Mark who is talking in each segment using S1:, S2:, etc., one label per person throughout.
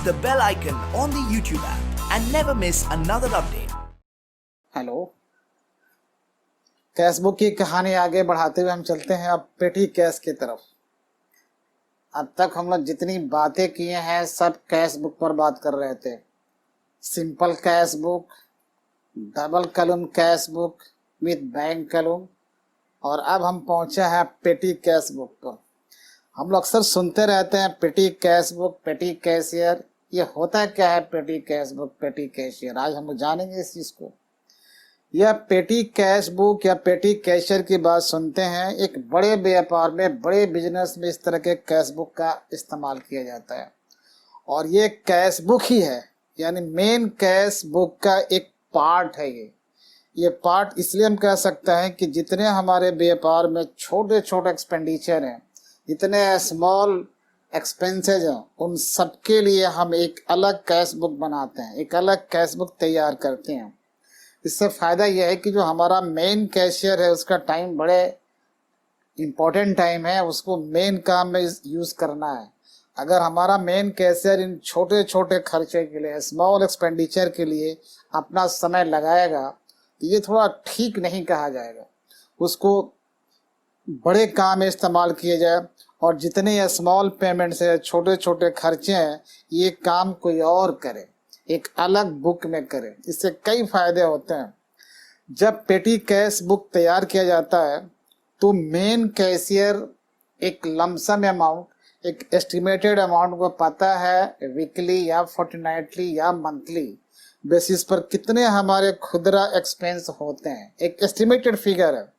S1: the bell icon on the YouTube app and never miss another update.
S2: Hello, cashbook की कहानी आगे बढ़ाते हुए हम चलते हैं अब पेटी कैश की तरफ। अब तक हम लोग जितनी बातें किए हैं सब कैशबुक पर बात कर रहे थे। Simple cashbook, double column cashbook with bank column, और अब हम पहुंचे हैं पेटी कैशबुक पर। हम लोग अक्सर सुनते रहते हैं पेटी कैशबुक, पेटी कैशियर। ये होता क्या है पेटी कैशबुक, पेटी कैशियर? आज हम लोग जानेंगे इस चीज को। यह पेटी कैशबुक या पेटी कैशियर की बात सुनते हैं। एक बड़े व्यापार में, बड़े बिजनेस में इस तरह के कैशबुक का इस्तेमाल किया जाता है, और ये कैशबुक ही है, यानी मेन कैशबुक का एक पार्ट है। ये पार्ट इसलिए हम कह सकते हैं कि जितने हमारे व्यापार में छोटे छोटे एक्सपेंडिचर हैं, जितने स्मॉल एक्सपेंसेज हैं, उन सबके लिए हम एक अलग कैशबुक बनाते हैं, एक अलग कैशबुक तैयार करते हैं। इससे फ़ायदा यह है कि जो हमारा मेन कैशियर है उसका टाइम बड़े इम्पोर्टेंट टाइम है, उसको मेन काम में यूज़ करना है। अगर हमारा मेन कैशियर इन छोटे छोटे खर्चे के लिए, स्मॉल एक्सपेंडिचर के लिए अपना समय लगाएगा तो ये थोड़ा ठीक नहीं कहा जाएगा। उसको बड़े काम में इस्तेमाल किए जाए, और जितने ये स्मॉल पेमेंट्स है, छोटे छोटे खर्चे हैं, ये काम कोई और करे, एक अलग बुक में करे। इससे कई फायदे होते हैं। जब पेटी कैश बुक तैयार किया जाता है तो मेन कैशियर एक लमसम अमाउंट, एक एस्टिमेटेड अमाउंट को पता है वीकली या फोर्टनाइटली या मंथली बेसिस पर कितने हमारे खुदरा एक्सपेंस होते हैं। एक एस्टिमेटेड फिगर है,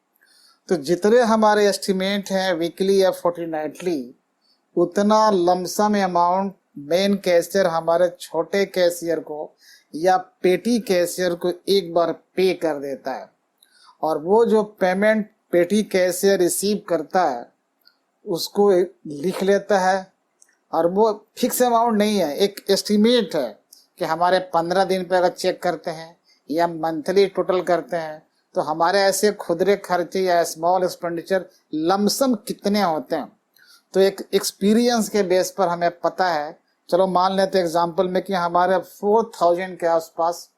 S2: तो जितने हमारे एस्टिमेट हैं वीकली या फोर्टनाइटली, उतना लमसम अमाउंट मेन कैशियर हमारे छोटे कैशियर को या पेटी कैशियर को एक बार पे कर देता है, और वो जो पेमेंट पेटी कैशियर रिसीव करता है उसको लिख लेता है। और वो फिक्स अमाउंट नहीं है, एक एस्टिमेट है कि हमारे 15 दिन पे अगर चेक करते हैं या मंथली टोटल करते हैं तो हमारे ऐसे खुदरे खर्चे या स्मॉल एक्सपेंडिचर लमसम कितने होते हैं। तो एक एक्सपीरियंस के बेस पर हमें पता है। चलो मान लेते हैं एग्जांपल में कि हमारे 4000 के आसपास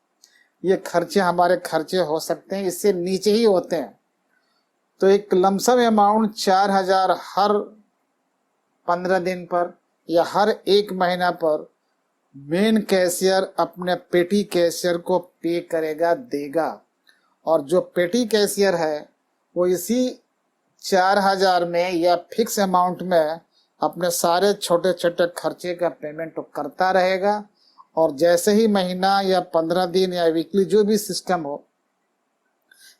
S2: ये खर्चे हमारे खर्चे हो सकते हैं, इससे नीचे ही होते हैं। तो एक लमसम अमाउंट 4000 हर 15 दिन पर या हर एक महीना पर मेन कैशियर अपने पेटी कैशियर को पे करेगा, देगा। और जो पेटी कैशियर है वो इसी 4000 में या फिक्स अमाउंट में अपने सारे छोटे छोटे खर्चे का पेमेंट तो करता रहेगा, और जैसे ही महीना या 15 दिन या वीकली जो भी सिस्टम हो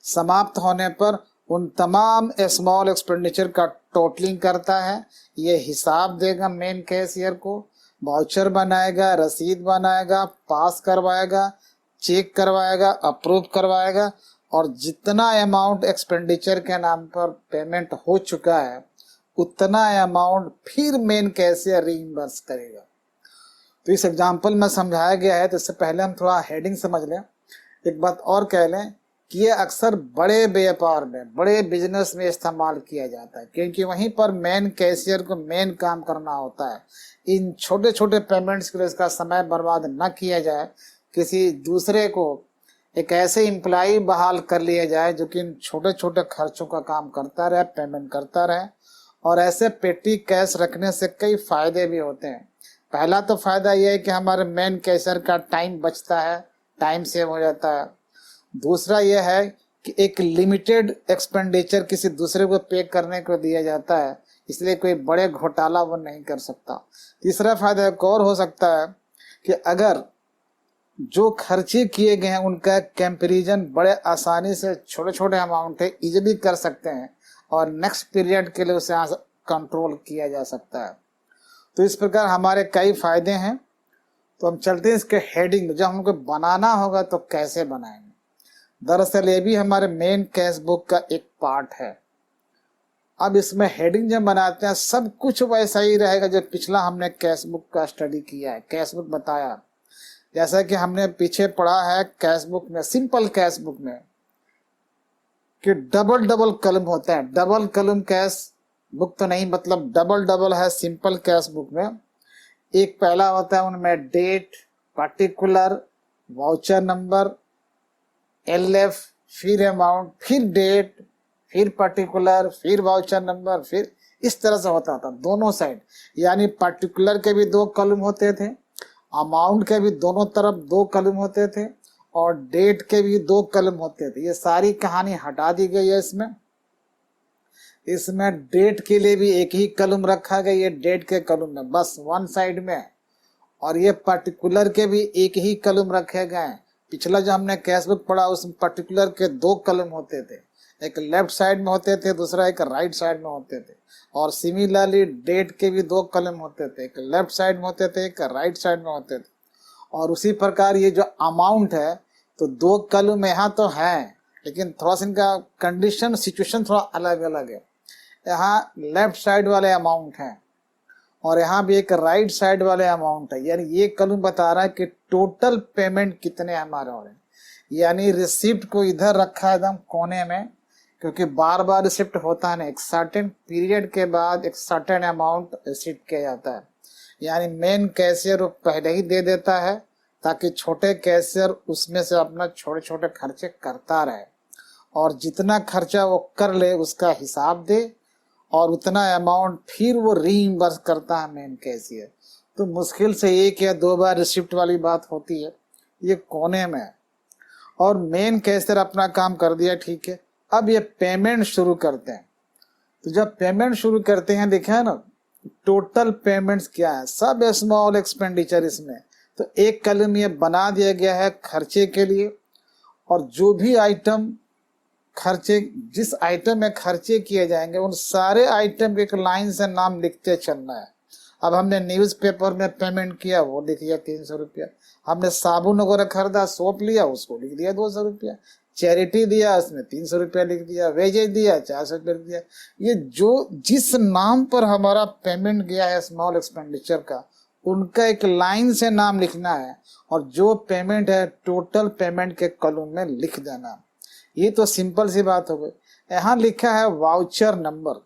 S2: समाप्त होने पर उन तमाम स्मॉल एक्सपेंडिचर का टोटलिंग करता है। ये हिसाब देगा मेन कैशियर को, वाउचर बनाएगा, रसीद बनाएगा, पास करवाएगा, चेक करवाएगा, अप्रूव करवाएगा, और जितना अमाउंट एक्सपेंडिचर के नाम पर पेमेंट हो चुका है उतना अमाउंट फिर मेन कैशियर रीइंबर्स करेगा। तो इस एग्जांपल में समझाया गया है। तो इससे पहले हम थोड़ा हेडिंग समझ लें। एक बात और कह लें कि ये अक्सर बड़े व्यापार में, बड़े बिजनेस में इस्तेमाल किया जाता है, क्योंकि वहीं पर मेन कैशियर को मेन काम करना होता है। इन छोटे छोटे पेमेंट्स के लिए इसका समय बर्बाद न किया जाए, किसी दूसरे को एक ऐसे एम्प्लॉय बहाल कर लिया जाए जो कि इन छोटे छोटे खर्चों का काम करता रहे, पेमेंट करता रहे। और ऐसे पेटी कैश रखने से कई फायदे भी होते हैं। पहला तो फायदा यह है कि हमारे मेन कैशियर का टाइम बचता है, टाइम सेव हो जाता है। दूसरा यह है कि एक लिमिटेड एक्सपेंडिचर किसी दूसरे को पे करने को दिया जाता है, इसलिए कोई बड़े घोटाला वो नहीं कर सकता। तीसरा फायदा एक और हो सकता है कि अगर जो खर्चे किए गए हैं उनका कंपैरिजन बड़े आसानी से, छोटे छोटे अमाउंट है, इजीली कर सकते हैं, और नेक्स्ट पीरियड के लिए उसे कंट्रोल किया जा सकता है। तो इस प्रकार हमारे कई फायदे हैं। तो हम चलते हैं इसके हेडिंग में। जब हमको बनाना होगा तो कैसे बनाएंगे? दरअसल ये भी हमारे मेन कैश बुक का एक पार्ट है। अब इसमें हेडिंग जब बनाते हैं सब कुछ वैसा ही रहेगा जो पिछला हमने कैश बुक का स्टडी किया है, कैश बुक बताया। जैसा कि हमने पीछे पढ़ा है कैश बुक में, सिंपल कैश बुक में, कि डबल डबल कॉलम होते हैं। डबल कॉलम कैश बुक तो नहीं, मतलब डबल डबल है सिंपल कैश बुक में। एक पहला होता है उनमें date, particular, voucher number, LF, फिर अमाउंट, फिर डेट, फिर पर्टिकुलर, फिर वाउचर नंबर, फिर इस तरह से होता था दोनों साइड। यानी पर्टिकुलर के भी 2 कॉलम होते थे, अमाउंट के भी दोनों तरफ 2 कॉलम होते थे, और डेट के भी 2 कॉलम होते थे। ये सारी कहानी हटा दी गई है इसमें। इसमें डेट के लिए भी एक ही कॉलम रखा गया, ये डेट के कॉलम में बस वन साइड में, और ये पर्टिकुलर के भी एक ही कॉलम रखे गए हैं। पिछला जो हमने कैश बुक पढ़ा उसमें पर्टिकुलर के 2 कॉलम होते थे, एक लेफ्ट साइड में होते थे, दूसरा एक राइट साइड में होते थे। और सिमिलरली डेट के भी 2 कॉलम होते थे, एक लेफ्ट साइड में होते थे, एक राइट साइड में होते थे। और उसी प्रकार ये जो अमाउंट है तो 2 कॉलम यहाँ तो है, लेकिन थोड़ा सा इनका कंडीशन सिचुएशन थोड़ा अलग अलग है। यहाँ लेफ्ट साइड वाले अमाउंट है और यहाँ भी एक राइट साइड वाले अमाउंट है। यानी ये कॉलम बता रहा है कि टोटल पेमेंट कितने हमारे हो रहे हैं। यानी रिसिप्ट को इधर रखा है एकदम कोने में, क्योंकि बार बार रिसिप्ट होता है ना, एक सर्टेन पीरियड के बाद एक सर्टेन अमाउंट रिसिप्ट किया जाता है। यानी मेन कैशियर वो पहले ही दे देता है ताकि छोटे कैशियर उसमें से अपना छोटे छोटे खर्चे करता रहे, और जितना खर्चा वो कर ले उसका हिसाब दे, और उतना अमाउंट फिर वो रीइंबर्स करता है मेन कैशियर। तो मुश्किल से 1 या 2 बार रिसिप्ट वाली बात होती है, ये कोने में है। और मेन कैशियर अपना काम कर दिया, ठीक है। अब ये पेमेंट शुरू करते हैं। तो जब पेमेंट शुरू करते हैं, देखा है ना टोटल पेमेंट्स क्या है, सब स्मॉल एक्सपेंडिचर इसमें। तो एक कॉलम ये बना दिया गया है खर्चे के लिए, और जो भी आइटम खर्चे, जिस आइटम में खर्चे किए जाएंगे उन सारे आइटम के एक लाइन से नाम लिखते चलना है। अब हमने न्यूज़पेपर में पेमेंट किया, वो लिख दिया 300 रुपया। हमने साबुन वगैरह खरीदा, सोप लिया, उसको लिख दिया 200 रुपया। चैरिटी दिया, उसमें 300 रुपया लिख दिया। वेजेज दिया, 400 रुपया लिख दिया। ये जो जिस नाम पर हमारा पेमेंट गया है स्मॉल एक्सपेंडिचर का, उनका एक लाइन से नाम लिखना है, और जो पेमेंट है टोटल पेमेंट के कॉलम में लिख देना। ये तो सिंपल सी बात हो गई। यहाँ लिखा है वाउचर नंबर।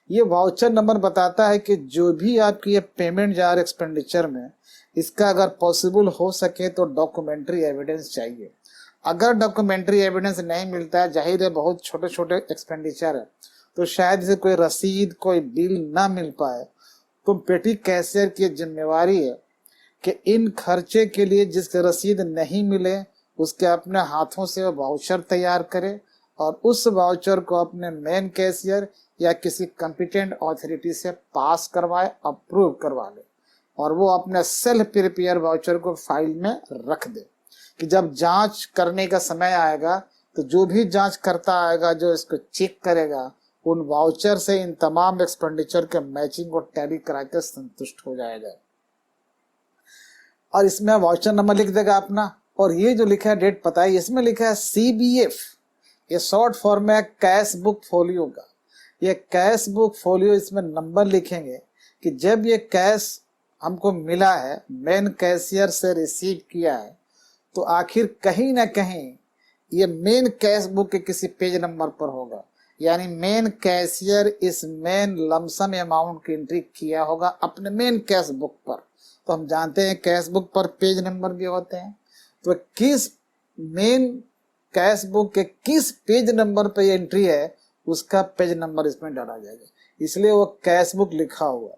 S2: ये वाउचर नंबर बताता है कि जो भी आपकी ये पेमेंट जा रहा है एक्सपेंडिचर में, इसका अगर पॉसिबल हो सके तो डॉक्यूमेंट्री एविडेंस चाहिए। अगर डॉक्यूमेंट्री एविडेंस नहीं मिलता है, जाहिर है बहुत छोटे छोटे एक्सपेंडिचर है, तो शायद से कोई रसीद, कोई बिल ना मिल पाए। तो पेटी कैशियर की जिम्मेवारी है कि इन खर्चे के लिए जिसके रसीद नहीं मिले उसके अपने हाथों से वो वाउचर तैयार करे, और उस वाउचर को अपने मेन कैशियर या किसी कॉम्पिटेंट अथॉरिटी से पास करवाए, अप्रूव करवा ले, और वो अपने सेल्फ प्रिपेयर वाउचर को फाइल में रख दे कि जब जांच करने का समय आएगा तो जो भी जांच करता आएगा, जो इसको चेक करेगा, उन वाउचर से इन तमाम एक्सपेंडिचर के मैचिंग को टैली करा के संतुष्ट हो जाएगा। और इसमें वाउचर नंबर लिख देगा अपना, और ये जो लिखा है डेट पता है, इसमें लिखा है CBF। ये शॉर्ट फॉर्म है कैश बुक फोलियो का। ये कैश बुक फोलियो, इसमें नंबर लिखेंगे कि जब ये कैश हमको मिला है, मेन कैशियर से रिसीव किया है, तो आखिर कहीं ना कहीं ये मेन कैश बुक के किसी पेज नंबर पर होगा। यानी मेन कैशियर इस मेन लमसम अमाउंट की एंट्री किया होगा अपने मेन कैश बुक पर। तो हम जानते हैं कैश बुक पर पेज नंबर भी होते हैं, तो किस मेन कैश बुक के किस पेज नंबर पे एंट्री है उसका पेज नंबर इसमें डाला जाएगा, इसलिए वो कैश बुक लिखा हुआ।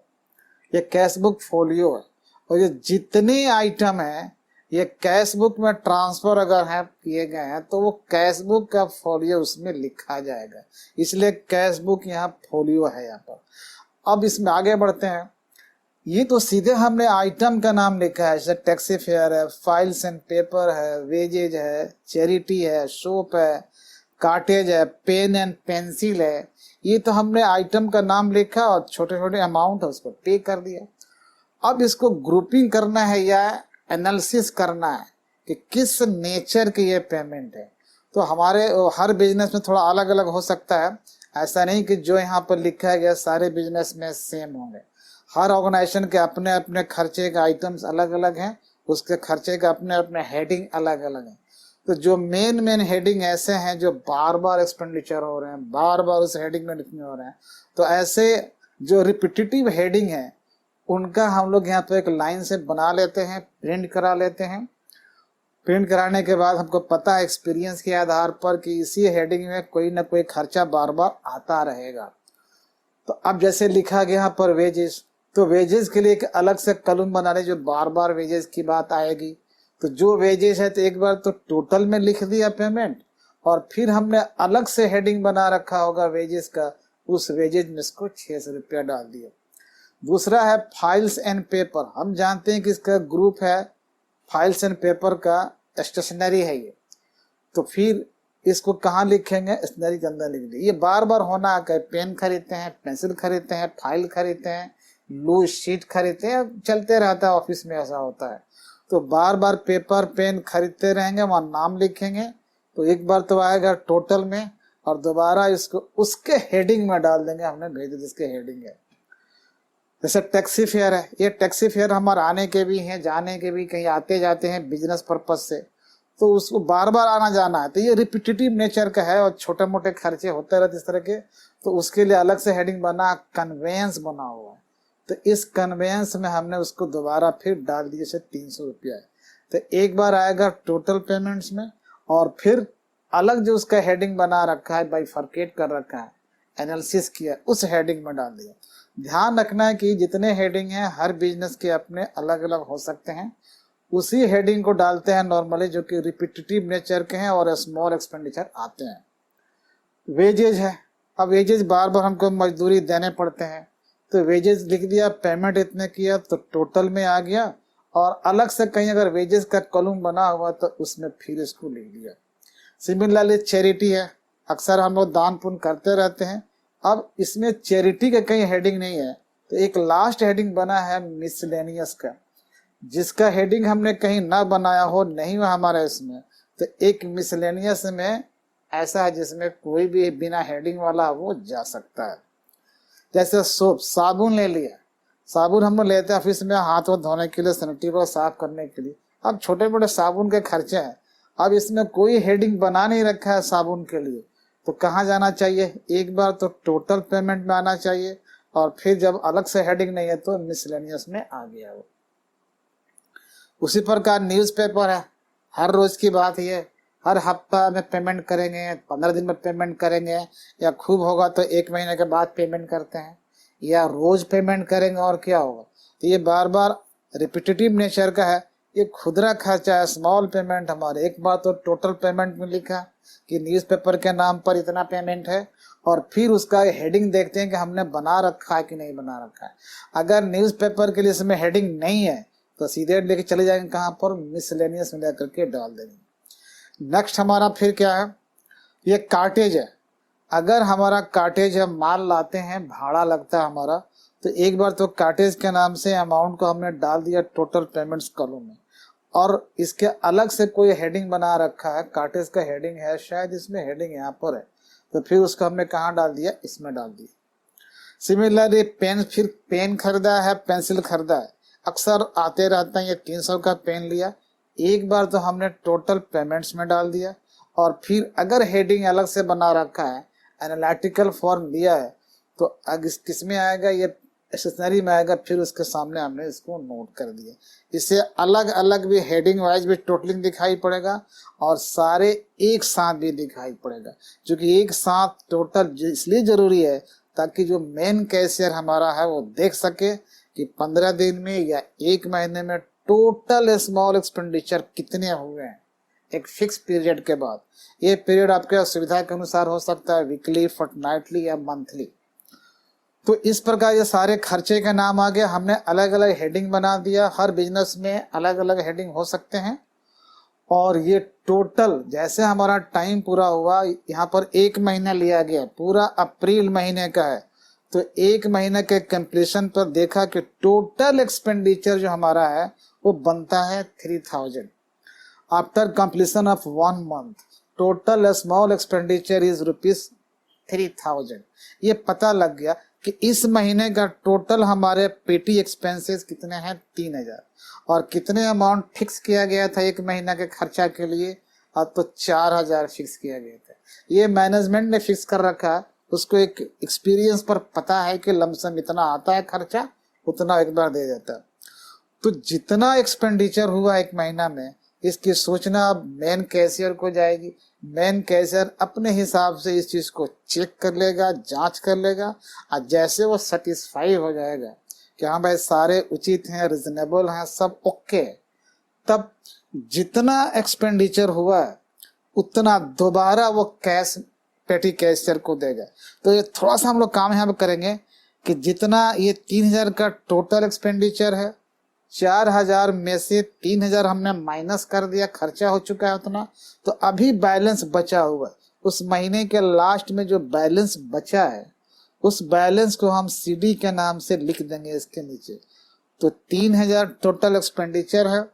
S2: ये कैश बुक फोलियो है, और ये जितने आइटम है ये कैश बुक में ट्रांसफर अगर है किए गए हैं तो वो कैश बुक का फोलियो उसमें लिखा जाएगा, इसलिए कैश बुक यहाँ फोलियो है यहाँ पर। अब इसमें आगे बढ़ते हैं। ये तो सीधे हमने आइटम का नाम लिखा है, जैसे टैक्सी फेयर है, फाइल्स एंड पेपर है, वेजेज है, चैरिटी है, सोप है, कार्टेज है, पेन एंड पेंसिल है। ये तो हमने आइटम का नाम लिखा और छोटे छोटे अमाउंट है उसको पे कर दिया। अब इसको ग्रुपिंग करना है या एनालिसिस करना है कि किस नेचर की ये पेमेंट है। तो हमारे हर बिजनेस में थोड़ा अलग अलग हो सकता है, ऐसा नहीं कि जो यहाँ पर लिखा गया सारे बिजनेस में सेम होंगे। हर ऑर्गेनाइजेशन के अपने अपने खर्चे के आइटम्स अलग अलग हैं, उसके खर्चे के अपने अपने हेडिंग अलग अलग हैं। तो जो मेन हेडिंग ऐसे हैं जो बार बार एक्सपेंडिचर हो रहे हैं, बार बार उस हेडिंग में लिखने हो रहे हैं, तो ऐसे जो रिपीटेटिव हेडिंग है उनका हम लोग यहाँ तो एक लाइन से बना लेते हैं, प्रिंट करा लेते हैं। प्रिंट कराने के बाद हमको पता है एक्सपीरियंस के आधार पर कि इसी हेडिंग में कोई ना कोई खर्चा बार बार आता रहेगा। तो अब जैसे लिखा गया यहाँ पर वेजेस, तो वेजेस के लिए एक अलग से कॉलम बना रहे जो बार बार वेजेस की बात आएगी। तो जो वेजेस है तो एक बार तो टोटल में लिख दिया पेमेंट, और फिर हमने अलग से हेडिंग बना रखा होगा वेजेस का, उस वेजेस में इसको 600 रुपया डाल दिया। दूसरा है फाइल्स एंड पेपर। हम जानते हैं कि इसका ग्रुप है फाइल्स एंड पेपर का, स्टेशनरी है ये, तो फिर इसको कहाँ लिखेंगे, स्टेशनरी के अंदर लिख दिए। ये बार बार होना है, पेन खरीदते हैं, पेंसिल खरीदते हैं, फाइल खरीदते हैं, लूज शीट खरीदते हैं, चलते रहता है, ऑफिस में ऐसा होता है। तो बार बार पेपर पेन खरीदते रहेंगे, वहाँ नाम लिखेंगे, तो एक बार तो आएगा टोटल में, और दोबारा इसको उसके हेडिंग में डाल देंगे, हमने भेज दिया जिसके हेडिंग है। जैसे टैक्सी फेयर है, ये टैक्सी फेयर हमारे आने के भी हैं, जाने के भी, कहीं आते जाते हैं बिजनेस पर्पज से, तो उसको बार बार आना जाना है, तो ये रिपीटेटिव नेचर का है और छोटे मोटे खर्चे होते रहते इस तरह के, तो उसके लिए अलग से हेडिंग बना, कन्वेंस बना हुआ है। तो इस कन्वेंस में हमने उसको दोबारा फिर डाल दिए से 300 रुपया है। तो एक बार आएगा टोटल पेमेंट्स में, और फिर अलग जो उसका हेडिंग बना रखा है, बाइफरकेट कर रखा है, एनालिसिस किया, उस हेडिंग में डाल दिया। ध्यान रखना है कि जितने हेडिंग हैं हर बिजनेस के अपने अलग अलग हो सकते हैं, उसी हेडिंग को डालते हैं नॉर्मली जो कि रिपीटेटिव नेचर के हैं और स्मॉल एक्सपेंडिचर आते हैं। वेजेज है, अब वेजेज बार बार हमको मजदूरी देने पड़ते हैं, तो वेजेज लिख दिया, पेमेंट इतने किया तो टोटल में आ गया, और अलग से कहीं अगर वेजेस का कॉलम बना हुआ तो उसमें फिर इसको लिख दिया। सिमिलरली चैरिटी है, अक्सर हम लोग दान पुण्य करते रहते हैं, अब इसमें चैरिटी का कहीं हेडिंग नहीं है, तो एक लास्ट हेडिंग बना है मिसलेनियस का, जिसका हेडिंग हमने कहीं ना बनाया हो, नहीं हो हमारे इसमें, तो एक मिसलेनियस में ऐसा है जिसमें कोई भी बिना हेडिंग वाला वो जा सकता है। जैसे सोप, साबुन ले लिया, साबुन हम लोग लेते हैं ऑफिस में हाथ वो धोने के लिए, सैनिटरी को साफ करने के लिए। अब छोटे मोटे साबुन के खर्चे हैं, अब इसमें कोई हेडिंग बना नहीं रखा है साबुन के लिए, तो कहाँ जाना चाहिए, एक बार तो टोटल पेमेंट में आना चाहिए, और फिर जब अलग से हेडिंग नहीं है तो मिसलेनियस में आ गया वो। उसी प्रकार न्यूज़पेपर है, हर रोज की बात ये, हर हफ्ता में पेमेंट करेंगे, 15 दिन में पेमेंट करेंगे, या खूब होगा तो 1 महीने के बाद पेमेंट करते हैं, या रोज पेमेंट करेंगे, और क्या होगा। तो ये बार बार रिपीटेटिव नेचर का है, ये खुदरा खर्चा है, स्मॉल पेमेंट हमारे। एक बार तो टोटल पेमेंट में लिखा कि न्यूज़पेपर के नाम पर इतना पेमेंट है, और फिर उसका हेडिंग देखते हैं कि हमने बना रखा है कि नहीं बना रखा है। अगर न्यूज़पेपर के लिए इसमें हेडिंग नहीं है तो सीधे लेके चले जाएंगे कहाँ पर, मिसलेनियस में लेकर के डाल देंगे। नेक्स्ट हमारा फिर क्या है, ये कार्टेज है। अगर हमारा कार्टेज है, माल लाते हैं, भाड़ा लगता है हमारा, तो एक बार तो कार्टेज के नाम से अमाउंट को हमने डाल दिया टोटल पेमेंट्स कॉलम में, और इसके अलग से कोई हेडिंग बना रखा है, कार्टेज का हेडिंग है, शायद इसमें हेडिंग यहाँ पर है, तो फिर उसको हमने कहाँ डाल दिया, इसमें डाल दिया। सिमिलरली पेन, फिर पेन खरीदा है, पेंसिल खरीदा है, अक्सर आते रहते हैं, ये 300 का पेन लिया, एक बार तो हमने टोटल पेमेंट्स में डाल दिया, और फिर अगर हेडिंग अलग से बना रखा है, एनालिटिकल फॉर्म दिया है, तो किस में आएगा, ये स्टेशनरी में आएगा, फिर उसके सामने हमने इसको नोट कर दिया। इससे अलग अलग भी हेडिंग वाइज भी टोटलिंग दिखाई पड़ेगा, और सारे एक साथ भी दिखाई पड़ेगा, क्योंकि एक साथ टोटल इसलिए जरूरी है ताकि जो मेन कैशियर हमारा है वो देख सके कि 15 दिन में या 1 महीने में टोटल स्मॉल एक्सपेंडिचर कितने हुए हैं, एक फिक्स पीरियड के बाद। ये पीरियड आपके सुविधा के अनुसार हो सकता है, वीकली, फोर्टनाइटली या मंथली। तो इस प्रकार ये सारे खर्चे के नाम आ गए, हमने अलग अलग हेडिंग बना दिया, हर बिजनेस में अलग अलग हेडिंग हो सकते हैं। और ये टोटल जैसे हमारा टाइम पूरा हुआ, यहाँ पर 1 महीना लिया गया, पूरा अप्रैल महीने का है, तो 1 महीने के कंप्लीशन पर देखा कि टोटल एक्सपेंडिचर जो हमारा है वो बनता है 3000। After completion of 1 month total small expenditure is ₹3000। ये पता लग गया कि इस महीने का टोटल हमारे पेटी एक्सपेंसेस कितने हैं, 3000, और कितने अमाउंट फिक्स किया गया था 1 महीना के खर्चा के लिए, अब तो 4000 फिक्स किया गया था। ये मैनेजमेंट ने फिक्स कर रखा है, उसको एक एक्सपीरियंस पर पता है कि लमसम इतना आता है खर्चा, उतना एक बार दे देता है। तो जितना एक्सपेंडिचर हुआ एक महीना में, इसकी सूचना अब मेन कैशियर को जाएगी। मेन कैशियर अपने हिसाब से इस चीज को चेक कर लेगा, जांच कर लेगा, और जैसे वो सेटिस्फाई हो जाएगा कि हाँ भाई सारे उचित हैं, रिजनेबल हैं, सब ओके, तब जितना एक्सपेंडिचर हुआ है उतना दोबारा वो कैश पेटी कैशियर को देगा। तो ये थोड़ा सा हम लोग काम यहाँ पे करेंगे कि जितना ये 3000 का टोटल एक्सपेंडिचर है, 4000 में से 3000 हमने माइनस कर दिया, खर्चा हो चुका है उतना, तो अभी बैलेंस बचा हुआ है। उस महीने के लास्ट में जो बैलेंस बचा है, उस बैलेंस को हम सीडी के नाम से लिख देंगे इसके नीचे। तो 3000 टोटल एक्सपेंडिचर है,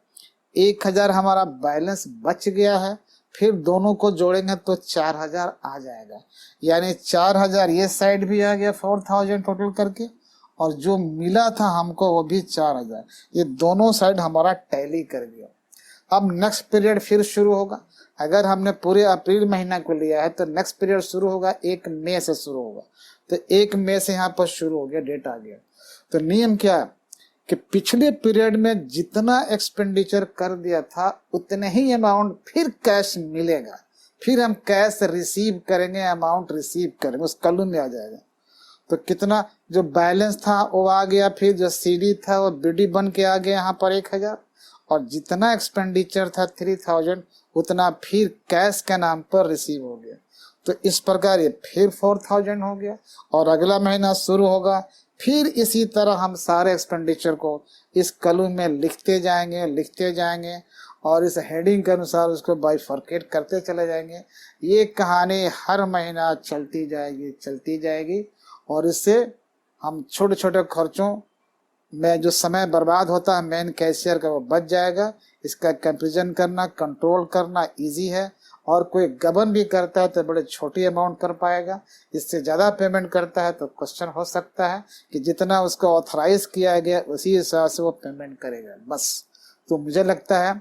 S2: 1000 हमारा बैलेंस बच गया है, फिर दोनों को जोड़ेंगे तो 4000 आ जाएगा। यानी 4000 ये साइड भी आ गया 4000 टोटल करके, और जो मिला था हमको वो भी 4000, ये दोनों साइड हमारा टैली कर गया। अब नेक्स्ट पीरियड फिर शुरू होगा। अगर हमने पूरे अप्रैल महीना को लिया है तो नेक्स्ट पीरियड शुरू होगा 1 मई से शुरू होगा। तो 1 मई से यहाँ पर शुरू हो गया, डेट आ गया। तो नियम क्या है कि पिछले पीरियड में जितना एक्सपेंडिचर कर दिया था उतने ही अमाउंट फिर कैश मिलेगा, फिर हम कैश रिसीव करेंगे, अमाउंट रिसीव करेंगे, उस कॉलम में आ जाएगा। तो कितना जो बैलेंस था वो आ गया, फिर जो सीडी था वो बीडी बन के आ गया यहाँ पर 1000, और जितना एक्सपेंडिचर था 3000 उतना फिर कैश के नाम पर रिसीव हो गया। तो इस प्रकार ये फिर 4000 हो गया, और अगला महीना शुरू होगा, फिर इसी तरह हम सारे एक्सपेंडिचर को इस कॉलम में लिखते जाएंगे और इस हेडिंग के अनुसार उसको बाइफरकेट करते चले जाएंगे। ये कहानी हर महीना चलती जाएगी, और इससे हम छोटे छोटे खर्चों में जो समय बर्बाद होता है मेन कैशियर का वो बच जाएगा। इसका कंपेरिजन करना, कंट्रोल करना इजी है, और कोई गबन भी करता है तो बड़े छोटी अमाउंट कर पाएगा। इससे ज़्यादा पेमेंट करता है तो क्वेश्चन हो सकता है कि जितना उसको ऑथराइज किया गया उसी हिसाब से वो पेमेंट करेगा, बस। तो मुझे लगता है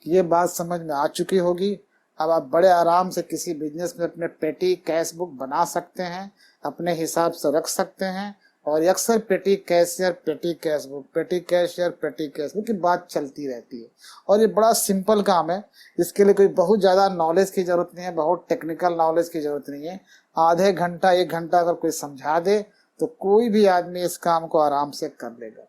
S2: कि ये बात समझ में आ चुकी होगी। अब आप बड़े आराम से किसी बिजनेस में अपने पेटी कैश बुक बना सकते हैं, अपने हिसाब से रख सकते हैं, और अक्सर पेटी कैशियर, पेटी कैश बुक, पेटी कैशियर, पेटी कैश बुक की बात चलती रहती है। और ये बड़ा सिंपल काम है, इसके लिए कोई बहुत ज़्यादा नॉलेज की ज़रूरत नहीं है, बहुत टेक्निकल नॉलेज की ज़रूरत नहीं है। आधे घंटा 1 घंटा अगर कोई समझा दे तो कोई भी आदमी इस काम को आराम से कर लेगा।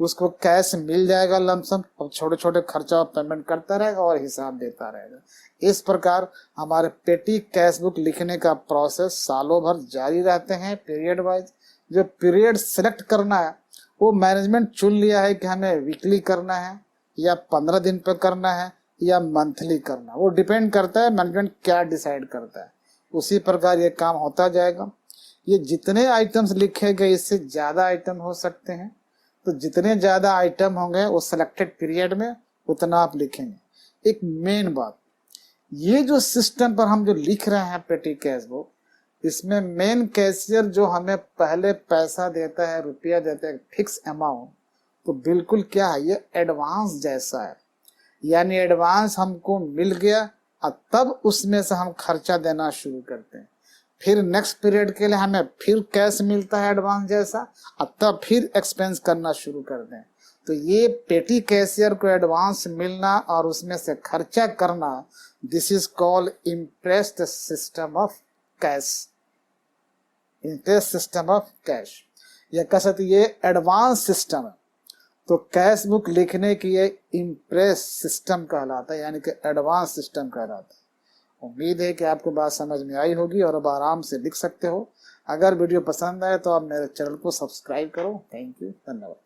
S2: उसको कैश मिल जाएगा लमसम, और छोटे छोटे खर्चा पेमेंट करता रहेगा और हिसाब देता रहेगा। इस प्रकार हमारे पेटी कैश बुक लिखने का प्रोसेस सालों भर जारी रहते हैं, पीरियड वाइज। जो पीरियड सिलेक्ट करना है वो मैनेजमेंट चुन लिया है कि हमें वीकली करना है या 15 दिन पर करना है या मंथली करना है, वो डिपेंड करता है मैनेजमेंट क्या डिसाइड करता है, उसी प्रकार ये काम होता जाएगा। ये जितने आइटम्स लिखे गए इससे ज़्यादा आइटम हो सकते हैं, तो जितने ज़्यादा आइटम होंगे वो सिलेक्टेड पीरियड में उतना आप लिखेंगे। एक मेन बात, ये जो सिस्टम पर हम जो लिख रहे हैं पेटी कैश बुक, इसमें मेन कैशियर जो हमें पहले पैसा देता है, रुपया देता है, फिक्स अमाउंट, तो बिल्कुल क्या है, ये एडवांस जैसा है। यानी एडवांस हमको मिल गया और तब उसमें से हम खर्चा देना शुरू करते हैं। फिर नेक्स्ट पीरियड के लिए हमें फिर कैश मिलता है एडवांस जैसा, और तब फिर एक्सपेंस करना शुरू करते हैं। तो ये पेटी कैशियर को एडवांस मिलना और उसमें से खर्चा करना, this is called interest system of cash, interest system of cash, या कह सकते ये एडवांस सिस्टम है। तो कैश बुक लिखने की ये इंटरेस्ट सिस्टम कहलाता है, यानी कि एडवांस सिस्टम कहलाता है। उम्मीद है कि आपको बात समझ में आई होगी और अब आराम से लिख सकते हो। अगर वीडियो पसंद आए तो आप मेरे चैनल को सब्सक्राइब करो। थैंक यू, धन्यवाद।